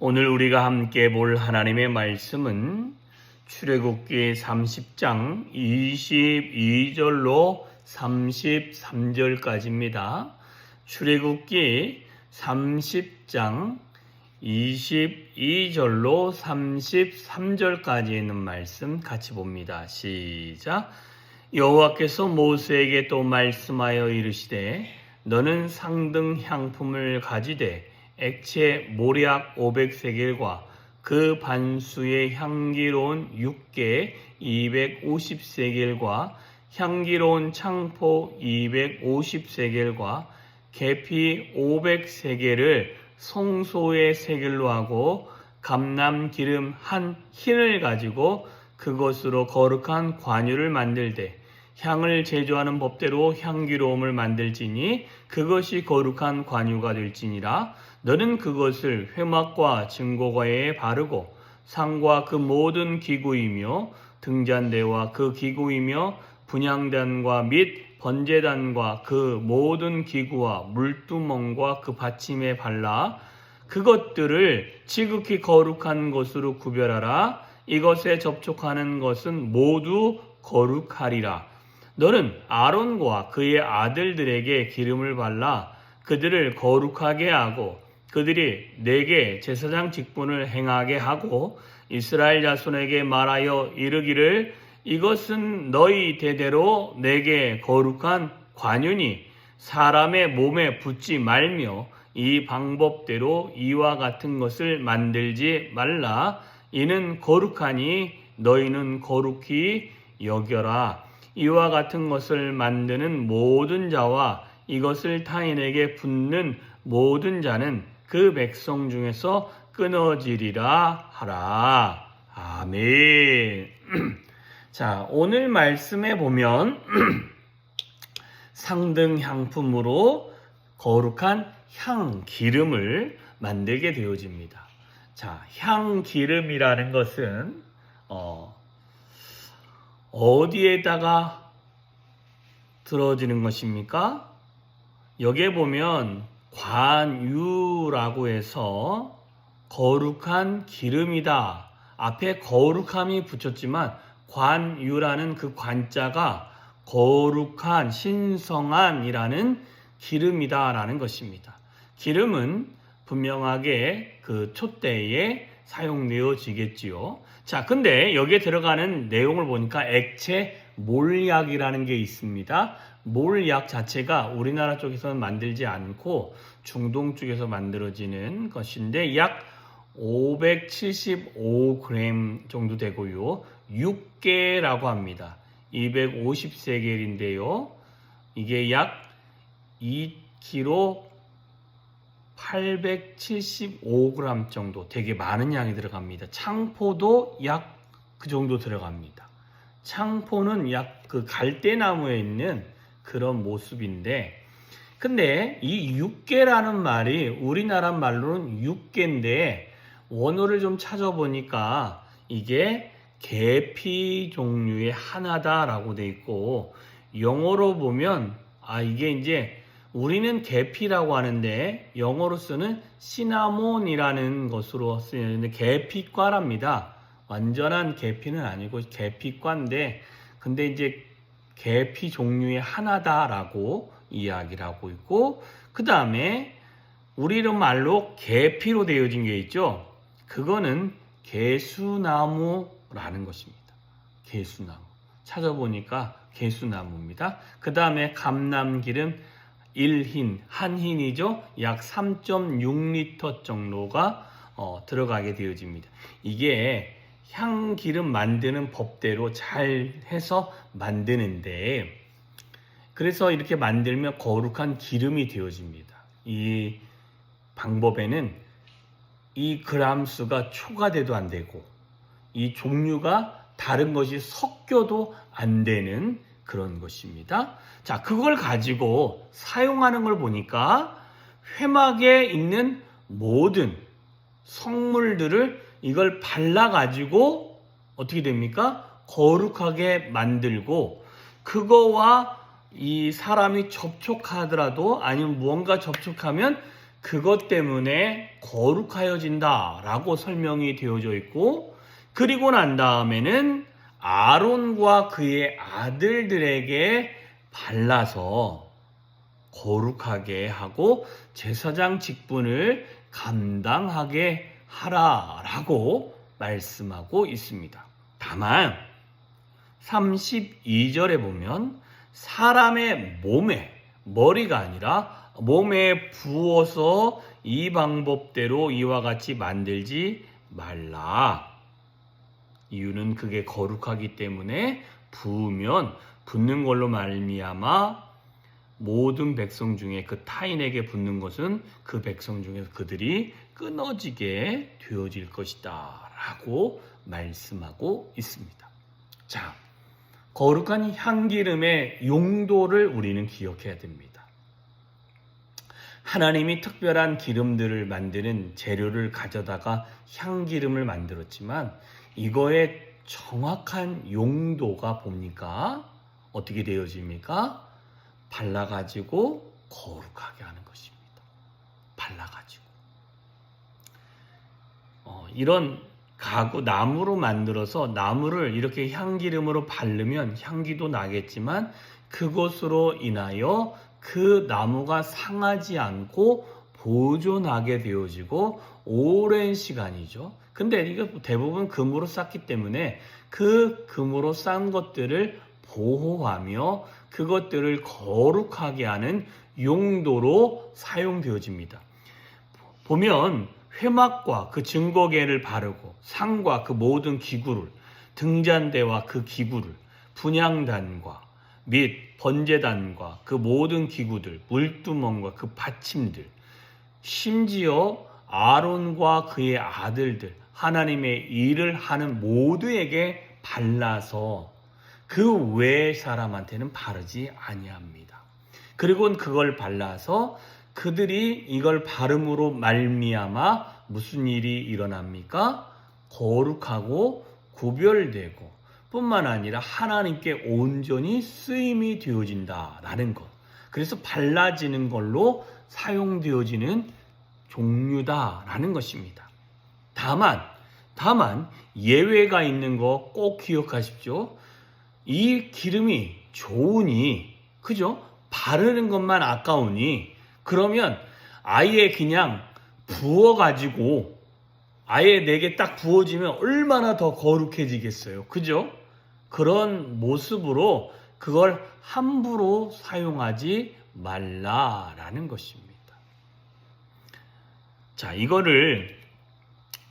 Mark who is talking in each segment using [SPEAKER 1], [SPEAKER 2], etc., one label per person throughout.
[SPEAKER 1] 오늘 우리가 함께 볼 하나님의 말씀은 출애굽기 30장 22절로 33절까지입니다. 출애굽기 30장 22절로 33절까지 있는 말씀 같이 봅니다. 시작. 여호와께서 모세에게 또 말씀하여 이르시되 너는 상등 향품을 가지되 액체 모략 500세겔과 그 반수의 향기로운 육개 250세겔과 향기로운 창포 250세겔과 계피 500세겔을 송소의 세겔로 하고 감람기름 한 흰을 가지고 그것으로 거룩한 관유를 만들되 향을 제조하는 법대로 향기로움을 만들지니 그것이 거룩한 관유가 될지니라. 너는 그것을 회막과 증거궤에 바르고 상과 그 모든 기구이며 등잔대와 그 기구이며 분향단과 및 번제단과 그 모든 기구와 물두멍과 그 받침에 발라 그것들을 지극히 거룩한 것으로 구별하라. 이것에 접촉하는 것은 모두 거룩하리라. 너는 아론과 그의 아들들에게 기름을 발라 그들을 거룩하게 하고 그들이 내게 제사장 직분을 행하게 하고 이스라엘 자손에게 말하여 이르기를 이것은 너희 대대로 내게 거룩한 관유니 사람의 몸에 붙지 말며 이 방법대로 이와 같은 것을 만들지 말라. 이는 거룩하니 너희는 거룩히 여겨라. 이와 같은 것을 만드는 모든 자와 이것을 타인에게 붓는 모든 자는 그 백성 중에서 끊어지리라 하라. 아멘. 자, 오늘 말씀에 보면 상등 향품으로 거룩한 향 기름을 만들게 되어집니다. 자, 향 기름이라는 것은 어디에다가 들어지는 것입니까? 여기에 보면 관유라고 해서 거룩한 기름이다. 앞에 거룩함이 붙였지만 관유라는 그 관자가 거룩한 신성한이라는 기름이다라는 것입니다. 기름은 분명하게 그 촛대에 사용되어지겠지요. 자, 근데 여기에 들어가는 내용을 보니까 액체 몰약이라는 게 있습니다. 몰약 자체가 우리나라 쪽에서는 만들지 않고 중동 쪽에서 만들어지는 것인데 약 575g 정도 되고요. 6개라고 합니다. 250세겔인데요. 이게 약 2kg 875g 정도 되게 많은 양이 들어갑니다. 창포도 약 그 정도 들어갑니다. 창포는 약 그 갈대나무에 있는 그런 모습인데 근데 이 육개라는 말이 우리나라 말로는 육개인데 원어를 좀 찾아보니까 이게 계피 종류의 하나다라고 돼 있고 영어로 보면 이게 이제 우리는 계피라고 하는데 영어로 쓰는 시나몬이라는 것으로 쓰이는데 계피과랍니다. 완전한 계피는 아니고 계피과인데 근데 이제 계피 종류의 하나다라고 이야기를 하고 있고 그 다음에 우리로 말로 계피로 되어진 게 있죠. 그거는 개수나무라는 것입니다. 개수나무. 찾아보니까 개수나무입니다. 그 다음에 감람기름 1흰, 한 흰이죠. 약 3.6리터 정도가 들어가게 되어집니다. 이게 향기름 만드는 법대로 잘 해서 만드는데 그래서 이렇게 만들면 거룩한 기름이 되어집니다. 이 방법에는 이 그람수가 초과돼도 안 되고 이 종류가 다른 것이 섞여도 안 되는 그런 것입니다. 자, 그걸 가지고 사용하는 걸 보니까 회막에 있는 모든 성물들을 이걸 발라가지고 어떻게 됩니까? 거룩하게 만들고 그거와 이 사람이 접촉하더라도 아니면 무언가 접촉하면 그것 때문에 거룩하여진다 라고 설명이 되어져 있고, 그리고 난 다음에는 아론과 그의 아들들에게 발라서 거룩하게 하고 제사장 직분을 감당하게 하라라고 말씀하고 있습니다. 다만 32절에 보면 사람의 몸에, 머리가 아니라 몸에 부어서 이 방법대로 이와 같이 만들지 말라. 이유는 그게 거룩하기 때문에 부으면 붓는 걸로 말미암아 모든 백성 중에 그 타인에게 붙는 것은 그 백성 중에서 그들이 끊어지게 되어질 것이다 라고 말씀하고 있습니다. 자, 거룩한 향기름의 용도를 우리는 기억해야 됩니다. 하나님이 특별한 기름들을 만드는 재료를 가져다가 향기름을 만들었지만 이거의 정확한 용도가 뭡니까? 어떻게 되어집니까? 발라가지고 거룩하게 하는 것입니다. 발라가지고. 이런 가구, 나무로 만들어서 나무를 이렇게 향기름으로 바르면 향기도 나겠지만 그것으로 인하여 그 나무가 상하지 않고 보존하게 되어지고 오랜 시간이죠. 근데 이거 대부분 금으로 쌌기 때문에 그 금으로 싼 것들을 보호하며 그것들을 거룩하게 하는 용도로 사용되어집니다. 보면 회막과 그 증거계를 바르고 상과 그 모든 기구를, 등잔대와 그 기구를, 분향단과 및 번제단과 그 모든 기구들, 물두멍과 그 받침들, 심지어 아론과 그의 아들들, 하나님의 일을 하는 모두에게 발라서 그 외의 사람한테는 바르지 아니합니다. 그리고 그걸 발라서 그들이 이걸 바름으로 말미암아 무슨 일이 일어납니까? 거룩하고 구별되고 뿐만 아니라 하나님께 온전히 쓰임이 되어진다라는 것. 그래서 발라지는 걸로 사용되어지는 종류다라는 것입니다. 다만 예외가 있는 거 꼭 기억하십시오. 이 기름이 좋으니, 그죠? 바르는 것만 아까우니, 그러면 아예 그냥 부어가지고 아예 내게 딱 부어지면 얼마나 더 거룩해지겠어요. 그죠? 그런 모습으로 그걸 함부로 사용하지 말라라는 것입니다. 자, 이거를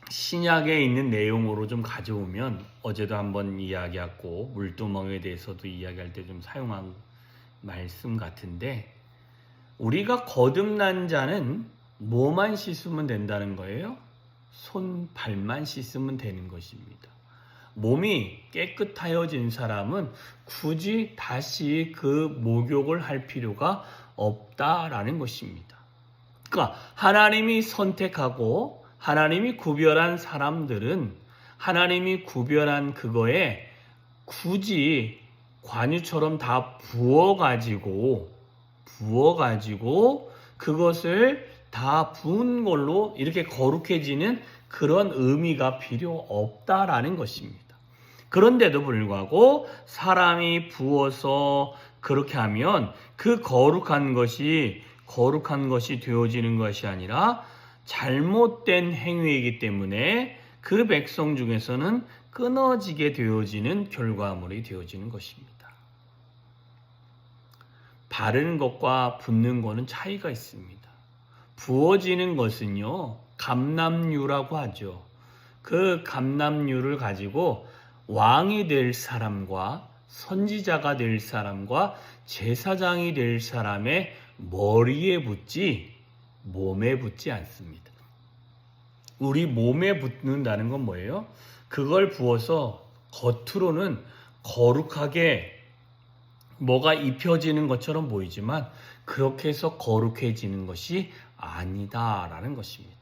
[SPEAKER 1] 신약에 있는 내용으로 좀 가져오면 어제도 한번 이야기했고 물두멍에 대해서도 이야기할 때 좀 사용한 말씀 같은데, 우리가 거듭난 자는 뭐만 씻으면 된다는 거예요? 손, 발만 씻으면 되는 것입니다. 몸이 깨끗하여진 사람은 굳이 다시 그 목욕을 할 필요가 없다라는 것입니다. 그러니까 하나님이 선택하고 하나님이 구별한 사람들은 하나님이 구별한 그거에 굳이 관유처럼 다 부어가지고 그것을 다 부은 걸로 이렇게 거룩해지는 그런 의미가 필요 없다라는 것입니다. 그런데도 불구하고 사람이 부어서 그렇게 하면 그 거룩한 것이 되어지는 것이 아니라 잘못된 행위이기 때문에 그 백성 중에서는 끊어지게 되어지는 결과물이 되어지는 것입니다. 바르는 것과 붓는 것은 차이가 있습니다. 부어지는 것은요, 감람유라고 하죠. 그 감람유를 가지고 왕이 될 사람과 선지자가 될 사람과 제사장이 될 사람의 머리에 붓지 몸에 붓지 않습니다. 우리 몸에 붓는다는 건 뭐예요? 그걸 부어서 겉으로는 거룩하게 뭐가 입혀지는 것처럼 보이지만 그렇게 해서 거룩해지는 것이 아니다라는 것입니다.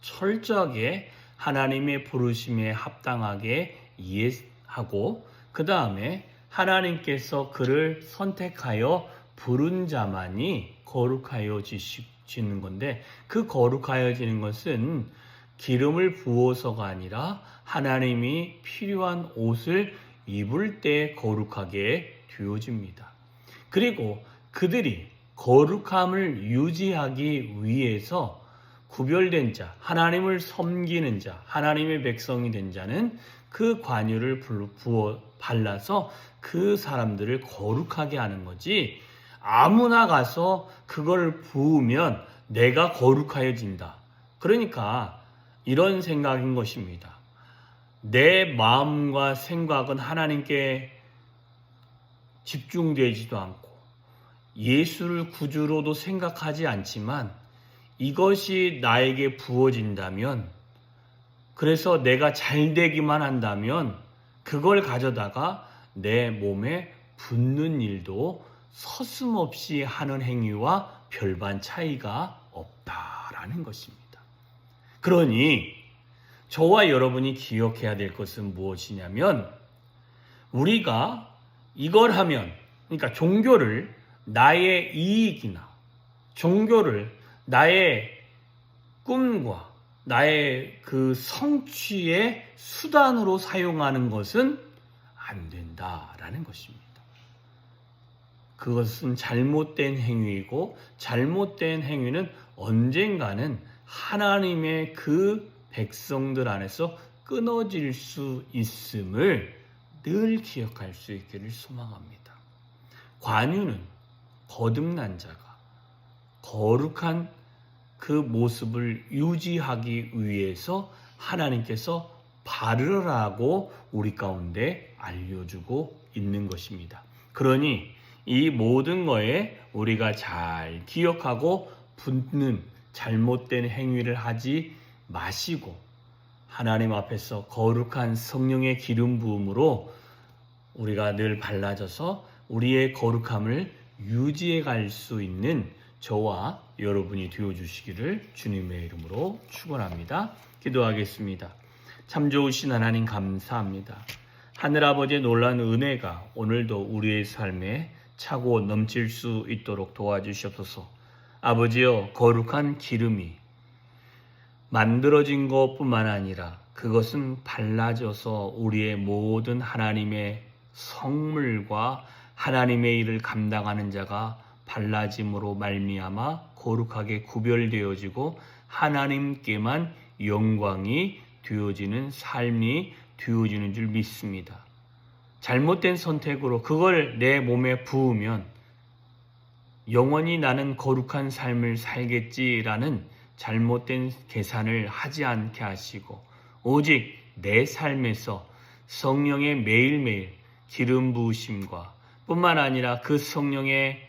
[SPEAKER 1] 철저하게 하나님의 부르심에 합당하게 이해하고 그 다음에 하나님께서 그를 선택하여 부른 자만이 거룩하여지실 거룩해지는 건데, 그 거룩하여지는 것은 기름을 부어서가 아니라 하나님이 필요한 옷을 입을 때 거룩하게 되어집니다. 그리고 그들이 거룩함을 유지하기 위해서 구별된 자, 하나님을 섬기는 자, 하나님의 백성이 된 자는 그 관유를 부어 발라서 그 사람들을 거룩하게 하는 거지, 아무나 가서 그걸 부으면 내가 거룩하여진다. 그러니까 이런 생각인 것입니다. 내 마음과 생각은 하나님께 집중되지도 않고 예수를 구주로도 생각하지 않지만 이것이 나에게 부어진다면, 그래서 내가 잘 되기만 한다면 그걸 가져다가 내 몸에 붓는 일도 서슴없이 하는 행위와 별반 차이가 없다라는 것입니다. 그러니 저와 여러분이 기억해야 될 것은 무엇이냐면, 우리가 이걸 하면, 그러니까 종교를 나의 이익이나 종교를 나의 꿈과 나의 그 성취의 수단으로 사용하는 것은 안 된다라는 것입니다. 그것은 잘못된 행위이고, 잘못된 행위는 언젠가는 하나님의 그 백성들 안에서 끊어질 수 있음을 늘 기억할 수 있기를 소망합니다. 관유는 거듭난 자가 거룩한 그 모습을 유지하기 위해서 하나님께서 바르라고 우리 가운데 알려주고 있는 것입니다. 그러니 이 모든 거에 우리가 잘 기억하고 붙는 잘못된 행위를 하지 마시고, 하나님 앞에서 거룩한 성령의 기름 부음으로 우리가 늘 발라져서 우리의 거룩함을 유지해 갈 수 있는 저와 여러분이 되어주시기를 주님의 이름으로 축원합니다. 기도하겠습니다. 참 좋으신 하나님 감사합니다. 하늘아버지의 놀라운 은혜가 오늘도 우리의 삶에 차고 넘칠 수 있도록 도와주시옵소서. 아버지여, 거룩한 기름이 만들어진 것뿐만 아니라 그것은 발라져서 우리의 모든 하나님의 성물과 하나님의 일을 감당하는 자가 발라짐으로 말미암아 거룩하게 구별되어지고 하나님께만 영광이 되어지는 삶이 되어지는 줄 믿습니다. 잘못된 선택으로 그걸 내 몸에 부으면 영원히 나는 거룩한 삶을 살겠지라는 잘못된 계산을 하지 않게 하시고, 오직 내 삶에서 성령의 매일매일 기름 부으심과 뿐만 아니라 그 성령의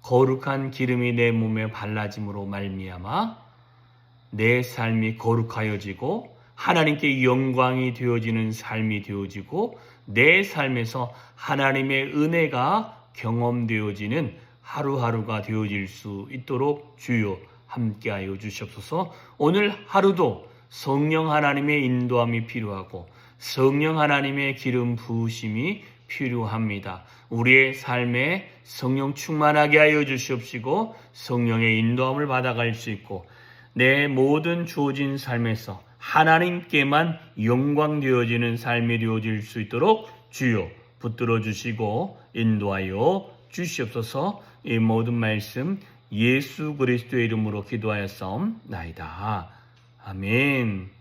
[SPEAKER 1] 거룩한 기름이 내 몸에 발라짐으로 말미암아 내 삶이 거룩하여지고 하나님께 영광이 되어지는 삶이 되어지고, 내 삶에서 하나님의 은혜가 경험되어지는 하루하루가 되어질 수 있도록 주여 함께하여 주시옵소서. 오늘 하루도 성령 하나님의 인도함이 필요하고 성령 하나님의 기름 부으심이 필요합니다. 우리의 삶에 성령 충만하게 하여 주시옵시고 성령의 인도함을 받아갈 수 있고, 내 모든 주어진 삶에서 하나님께만 영광 되어지는 삶이 되어질 수 있도록 주여 붙들어 주시고 인도하여 주시옵소서. 이 모든 말씀 예수 그리스도의 이름으로 기도하였사옵나이다. 아멘.